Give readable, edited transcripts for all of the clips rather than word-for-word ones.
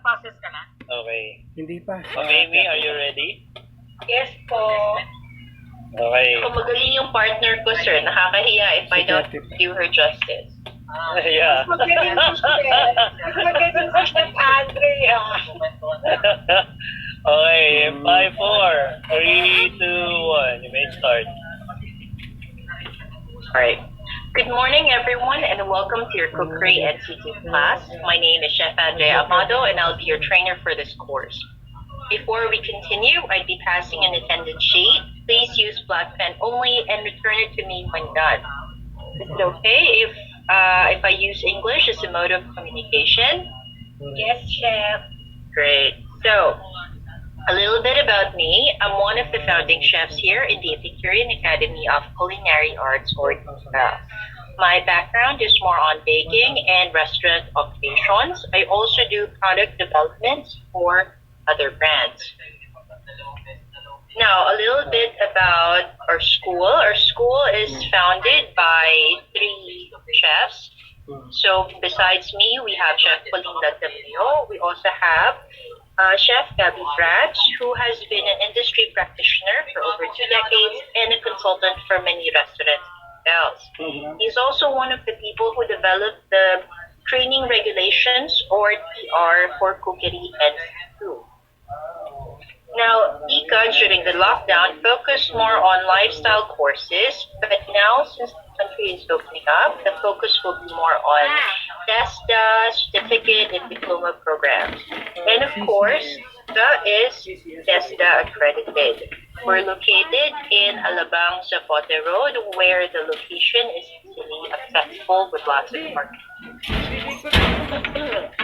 Okay. Hindi pa. Amy, are you ready? Yes po. Okay. Kung magaling yung partner ko, sir, nakakahiya if I don't do her justice. Yeah. Magaling po siya. Magaling po siya, Andrea. Okay, 5, 4, 3, 2, 1. You may start. Alright. Good morning, everyone, and welcome to your cookery NCT class. My name is Chef Andrea Amado, and I'll be your trainer for this course. Before we continue, I'd be passing an attendance sheet. Please use black pen only and return it to me when done. Is it okay if I use English as a mode of communication? Yes, Chef. Great. So, a little bit about me. I'm one of the founding chefs here in the Epicurean Academy of Culinary Arts, or DICA. My background is more on baking and restaurant operations. I also do product development for other brands. Now, a little bit about our school. Our school is founded by 3 chefs. So, besides me, we have Chef Pauline Damio. We also have Chef Gabby Branch, who has been an industry practitioner for over 2 decades and a consultant for many restaurants. He's also one of the people who developed the training regulations, or TR, for cookery and food. Now, DICA during the lockdown focused more on lifestyle courses, but now since the country is opening up, the focus will be more on TESDA, certificate, and diploma programs. And of course, DICA is TESDA accredited. We're located in Alabang, Zapote Road, where the location is easily accessible with lots of parking.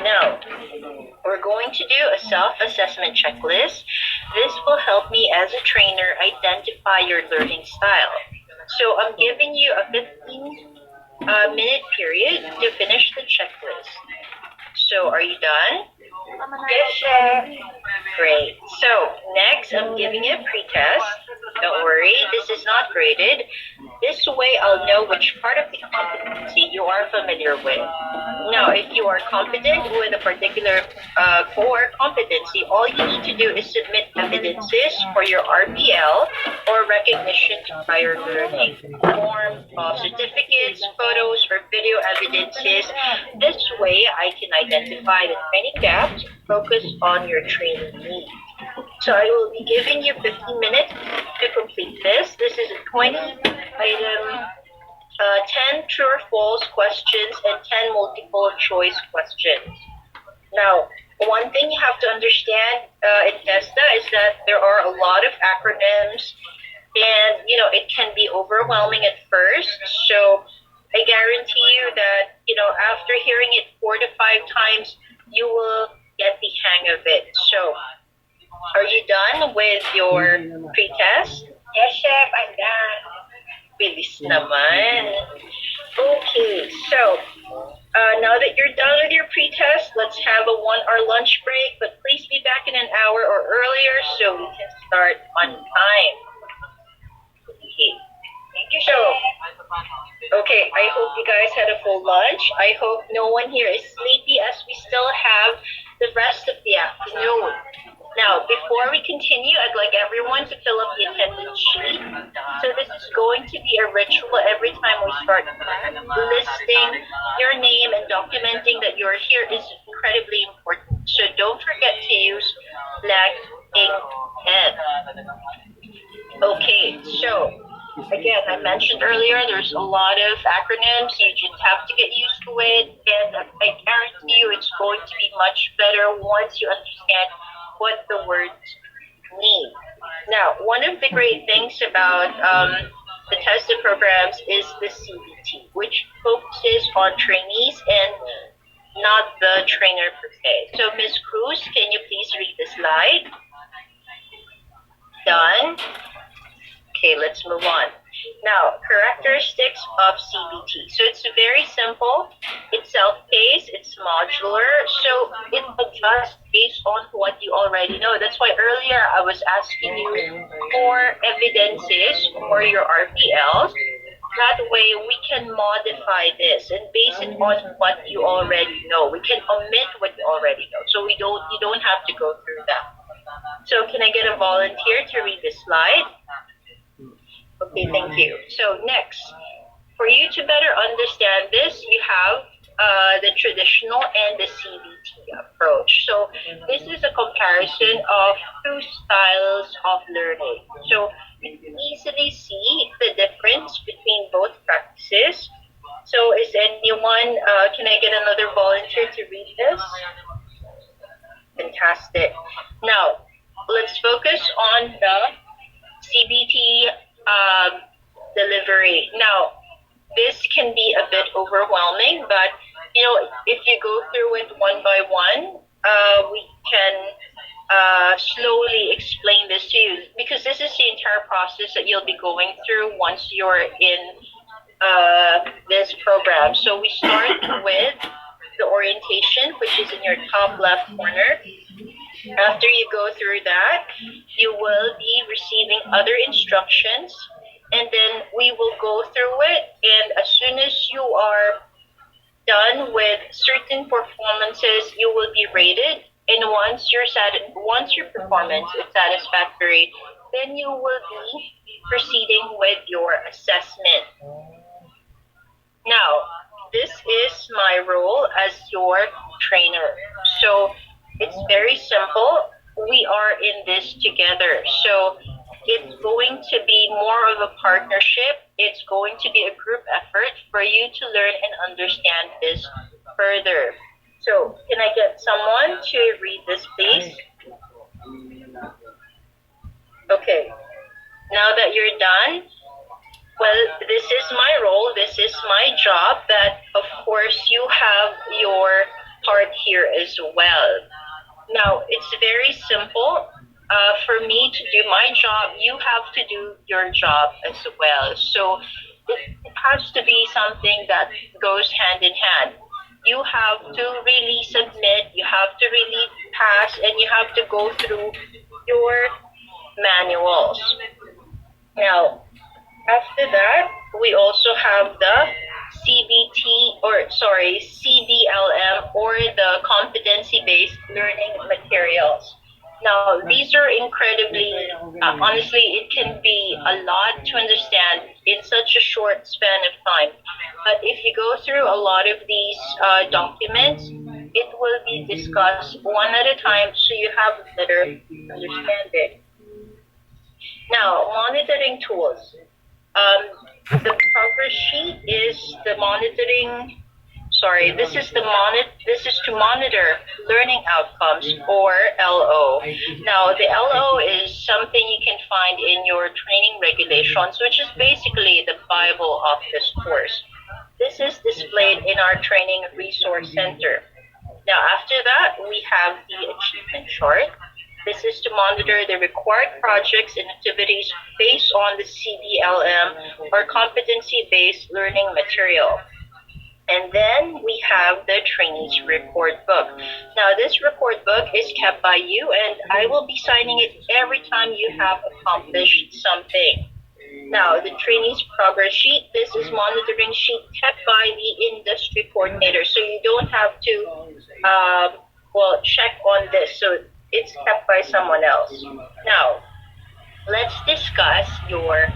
Now, we're going to do a self-assessment checklist. This will help me as a trainer identify your learning style. So I'm giving you a 15-minute period to finish the checklist. So are you done? Yes, Chef. Great. So next, I'm giving you a pretest. Don't worry, this is not graded. This way, I'll know which part of the competency you are familiar with. Now, if you are competent with a particular core competency, all you need to do is submit evidences for your RPL, or recognition to prior learning, form of certificates, photos, or video evidences. This way, I can identify the training gaps, focus on your training needs. So I will be giving you 15 minutes to complete this. This is a 20-item, 10 true or false questions and 10 multiple choice questions. Now, one thing you have to understand in TESDA is that there are a lot of acronyms, and it can be overwhelming at first. So I guarantee you that after hearing it 4 to 5 times, you will get the hang of it. So, are you done with your pretest? Yes, Chef, I'm done. Bilis naman. Okay, so now that you're done with your pretest, let's have a 1-hour lunch break, but please be back in an hour or earlier so we can start on time. Okay. Thank you, Chef. Okay, I hope you guys had a full lunch. I hope no one here is sleepy, as we still have the rest of the afternoon. Now, before we continue, I'd like everyone to fill up the attendance sheet. So this is going to be a ritual every time we start listing your name and documenting that you're here is incredibly important. So don't forget to use black ink pen. Okay, so again, I mentioned earlier, there's a lot of acronyms. You just have to get used to it, and I guarantee you it's going to be much better once you understand what the words mean. Now, one of the great things about the TESDA programs is the CBT, which focuses on trainees and not the trainer per se. So, Ms. Cruz, can you please read the slide? Done? Okay, let's move on. Now, characteristics of CBT. So it's very simple, it's self-paced, it's modular, so it adjusts based on what you already know. That's why earlier I was asking you for evidences for your RPLs. That way, we can modify this and base it on what you already know. We can omit what you already know, so you don't have to go through that. So, can I get a volunteer to read the slide? Okay, thank you. So, next, for you to better understand this, you have the traditional and the CBT approach. So this is a comparison of two styles of learning. So you can easily see the difference between both practices. So is anyone, can I get another volunteer to read this? Fantastic. Now, let's focus on the CBT delivery. Now, this can be a bit overwhelming, but if you go through it one by one, we can slowly explain this to you, because this is the entire process that you'll be going through once you're in this program. So we start with the orientation, which is in your top left corner. After you go through that, you will be receiving other instructions, and then we will go through it, and as soon as you are done with certain performances, you will be rated, and once your performance is satisfactory, then you will be proceeding with your assessment. Now, this is my role as your trainer. So it's very simple. We are in this together. So it's going to be more of a partnership. It's going to be a group effort for you to learn and understand this further. So can I get someone to read this, please? Okay. Now that you're done, well, this is my role, this is my job, that of course you have your part here as well. Now, it's very simple. For me to do my job, you have to do your job as well. So it has to be something that goes hand in hand. You have to really submit, you have to really pass, and you have to go through your manuals. Now, after that, we also have the CBLM, or the competency-based learning materials. Now, these are incredibly, honestly, it can be a lot to understand in such a short span of time. But if you go through a lot of these documents, it will be discussed one at a time, so you have a better understanding. Now, monitoring tools. The progress sheet is the monitoring. This is to monitor learning outcomes, or LO. Now, the LO is something you can find in your training regulations, which is basically the Bible of this course. This is displayed in our training resource center. Now, after that, we have the achievement chart. This is to monitor the required projects and activities based on the CBLM, or competency-based learning material. And then we have the trainee's report book. Now, this report book is kept by you, and I will be signing it every time you have accomplished something. Now, the trainee's progress sheet, this is monitoring sheet kept by the industry coordinator, so you don't have to check on this. So it's kept by someone else. Now, let's discuss your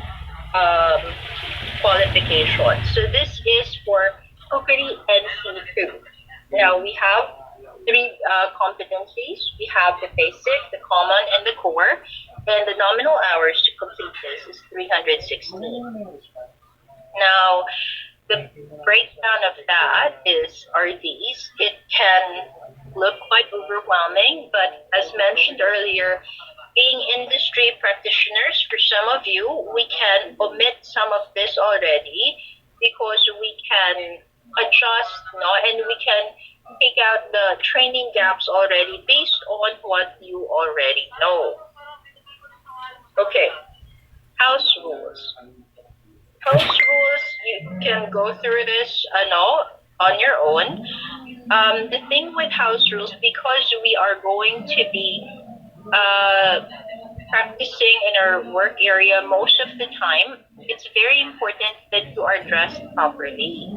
qualifications. So this is for Cookery NC2. Now, we have three competencies. We have the basic, the common, and the core. And the nominal hours to complete this is 316. Now, the breakdown of that are these. It can look quite overwhelming, but as mentioned earlier, being industry practitioners, for some of you, we can omit some of this already, because we can adjust, and we can take out the training gaps already based on what you already know. Okay, house rules. House rules, you can go through this on your own. The thing with house rules, because we are going to be practicing in our work area most of the time, it's very important that you are dressed properly.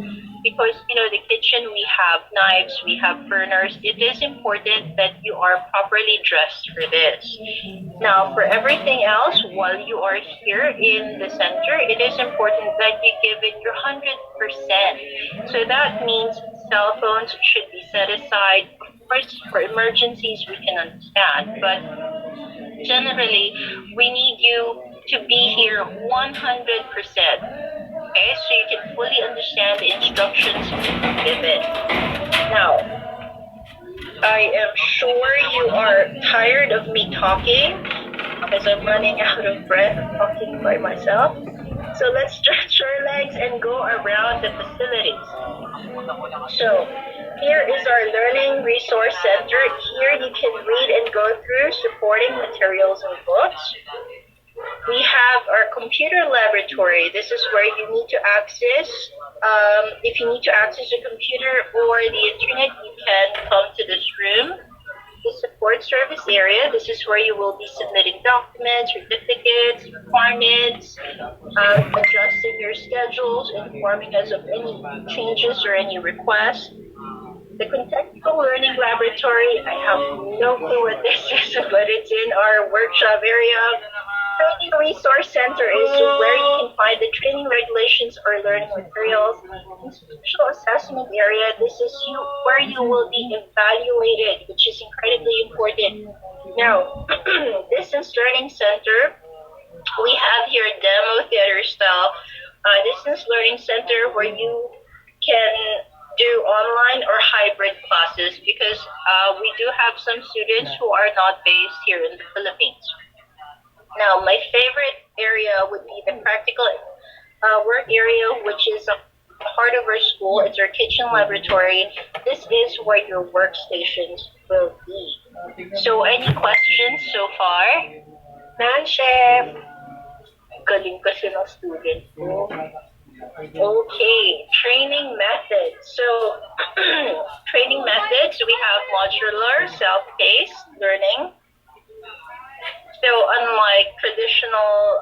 Because, the kitchen, we have knives, we have burners. It is important that you are properly dressed for this. Now, for everything else, while you are here in the center, it is important that you give it your 100%. So that means cell phones should be set aside. Of course, for emergencies, we can understand, but generally, we need you to be here 100%. Okay, so you can fully understand the instructions given. Now, I am sure you are tired of me talking because I'm running out of breath talking by myself. So let's stretch your legs and go around the facilities. So here is our Learning Resource Center. Here you can read and go through supporting materials and books. We have our computer laboratory. This is where you need to access. If you need to access a computer or the internet, you can come to this room. The support service area. This is where you will be submitting documents, certificates, requirements, adjusting your schedules, informing us of any changes or any requests. The Contextual Learning Laboratory, I have no clue what this is, but it's in our workshop area. Training Resource Center is where you can find the training regulations or learning materials. Institutional Assessment Area, this is where you will be evaluated, which is incredibly important. Now, Distance Learning Center, we have here demo theater style Distance Learning Center where you can do online or hybrid classes because we do have some students who are not based here in the Philippines. Now, my favorite area would be the practical work area, which is a part of our school. It's our kitchen laboratory. This is where your workstations will be. So, any questions so far? None, Chef. Galing kasi ng student ko. Okay, training methods. So, training methods, we have modular, self-paced learning. So unlike traditional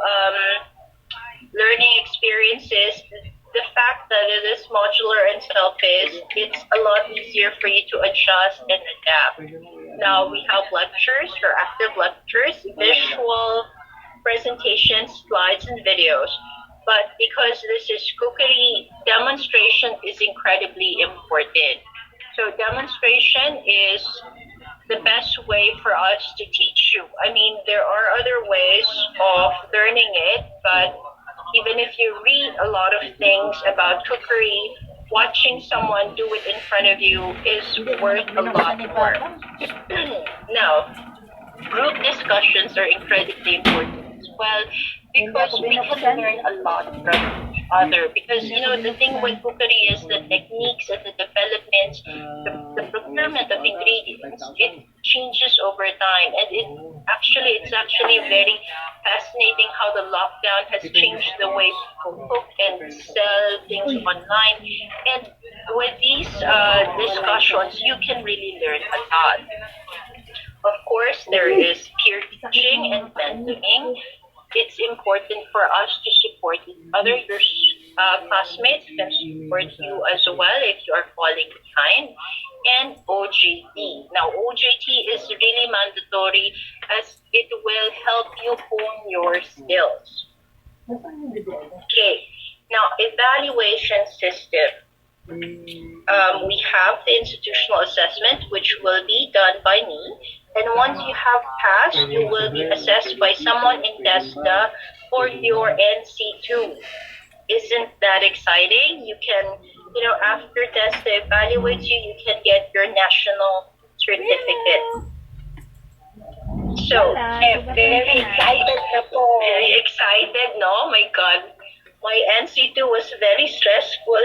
learning experiences, the fact that it is modular and self-paced, it's a lot easier for you to adjust and adapt. Now we have lectures or active lectures, visual presentations, slides, and videos. But because this is cookery, demonstration is incredibly important. So demonstration is the best way for us to teach you. I mean, there are other ways of learning it, but even if you read a lot of things about cookery, watching someone do it in front of you is worth a lot more. Now, group discussions are incredibly important as well because we can learn a lot from each other. Because, the thing with cookery is the techniques and the developments, the procurement of ingredients, it changes over time. And it's actually very fascinating how the lockdown has changed the way people cook and sell things online. And with these discussions, you can really learn a lot. Of course, there is peer teaching and mentoring. It's important for us to support each other. Your classmates can support you as well if you are falling behind. And OJT. Now, OJT is really mandatory as it will help you hone your skills. Okay, now evaluation system. We have the institutional assessment, which will be done by me. And once you have passed, you will be assessed by someone in TESDA for your NC2. Isn't that exciting? You can, after TESDA evaluates you, you can get your national certificate. So, Very excited na po. Very excited, no? Oh my God. My NC2 was very stressful.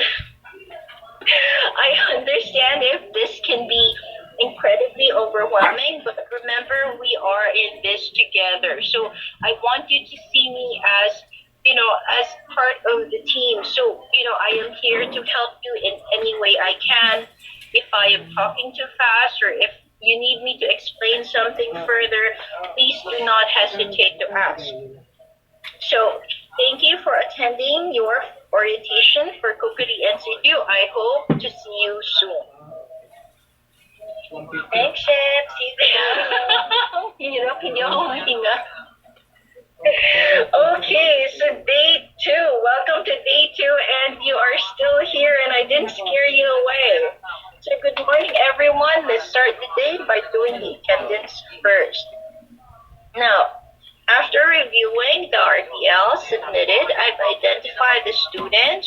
I understand if this can be incredibly overwhelming, but remember, we are in this together. So I want you to see me as, as part of the team. So, I am here to help you in any way I can. If I am talking too fast or if, you need me to explain something further, please do not hesitate to ask. So, thank you for attending your orientation for Kukuri NCU. I hope to see you soon. Thanks, Chef. See you tomorrow. Hirap, hindi ako mahinga. Okay, so day 2. Welcome to day 2, and you are still here, and I didn't scare you away. So good morning, everyone. Let's start the day by doing the attendance first. Now, after reviewing the RTL submitted, I've identified the student,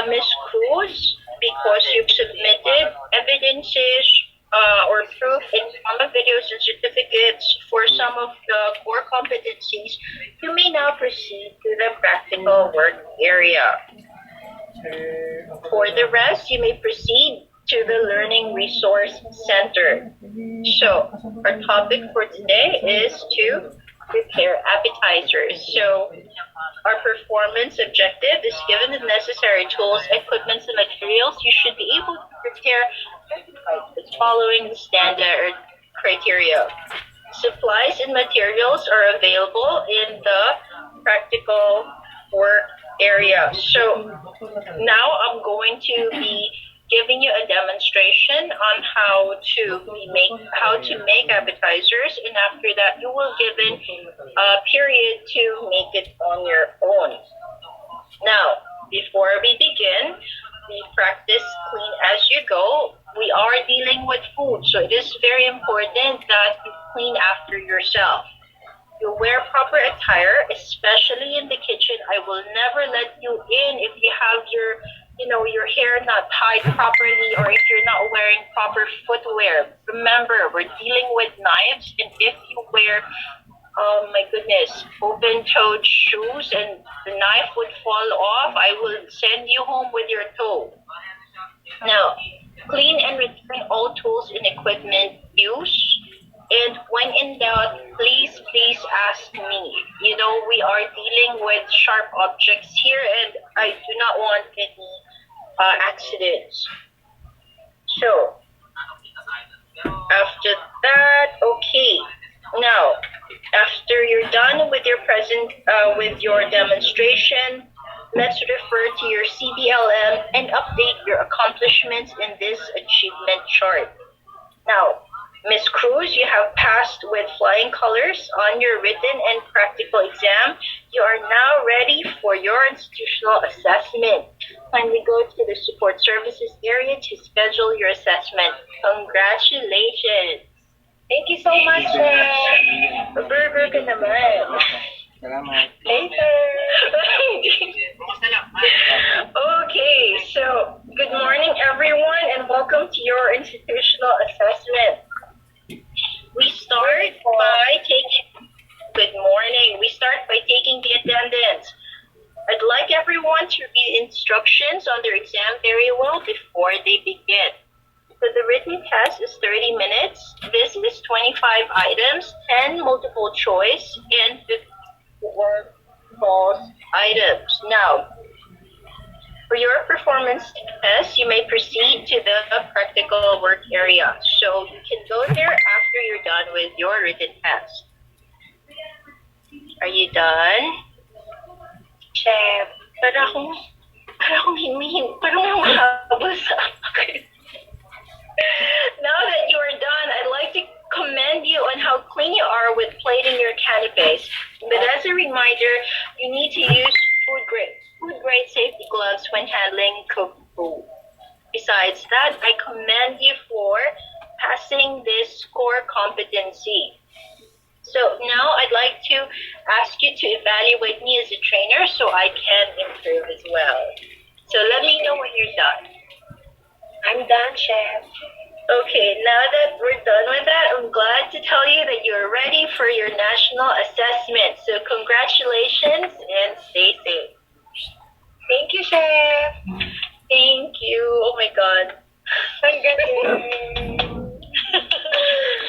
Ms. Cruz, because you've submitted evidences or proof in drama videos and certificates for some of the core competencies. You may now proceed to the practical work area. For the rest, you may proceed to the Learning Resource Center. So, our topic for today is to prepare appetizers. So, our performance objective is given the necessary tools, equipment, and materials. You should be able to prepare appetizers following the standard criteria. Supplies and materials are available in the practical work area. So, now I'm going to be giving you a demonstration on how to make appetizers, and after that you will given a period to make it on your own. Now, before we begin, we practice clean as you go. We are dealing with food, so it is very important that you clean after yourself. You wear proper attire, especially in the kitchen. I will never let you in if you have your hair not tied properly, or if you're not wearing proper footwear. Remember, we're dealing with knives, and if you wear, oh my goodness, open-toed shoes and the knife would fall off, I will send you home with your toe. Now, clean and return all tools and equipment used. And when in doubt, please ask me. We are dealing with sharp objects here, and I do not want any accidents. So, after that, okay. Now, after you're done with your demonstration, let's refer to your CBLM and update your accomplishments in this achievement chart. Now, Ms. Cruz, you have passed with flying colors on your written and practical exam. You are now ready for your institutional assessment. Kindly go to the support services area to schedule your assessment. Congratulations! Thank you so much, Chef. Burger ka naman. Salamat. Later. Okay, so good morning, everyone, and welcome to your institutional assessment. We start by taking the attendance. I'd like everyone to read instructions on their exam very well before they begin. So the written test is 30 minutes. This is 25 items, 10 multiple choice, and 54 false items. Now, for your performance test, you may proceed to the practical work area. So you can go there after you're done with your written test. Are you done? Chef. Parang mahabol sa akin. Now that you are done, I'd like to commend you on how clean you are with plating your canapes. But as a reminder, you need to use food grade safety gloves when handling cooked food. Besides that, I commend you for passing this core competency. So now I'd like to ask you to evaluate me as a trainer so I can improve as well. So let me know when you're done. I'm done, Chef. Okay, now that we're done with that, I'm glad to tell you that you're ready for your national assessment.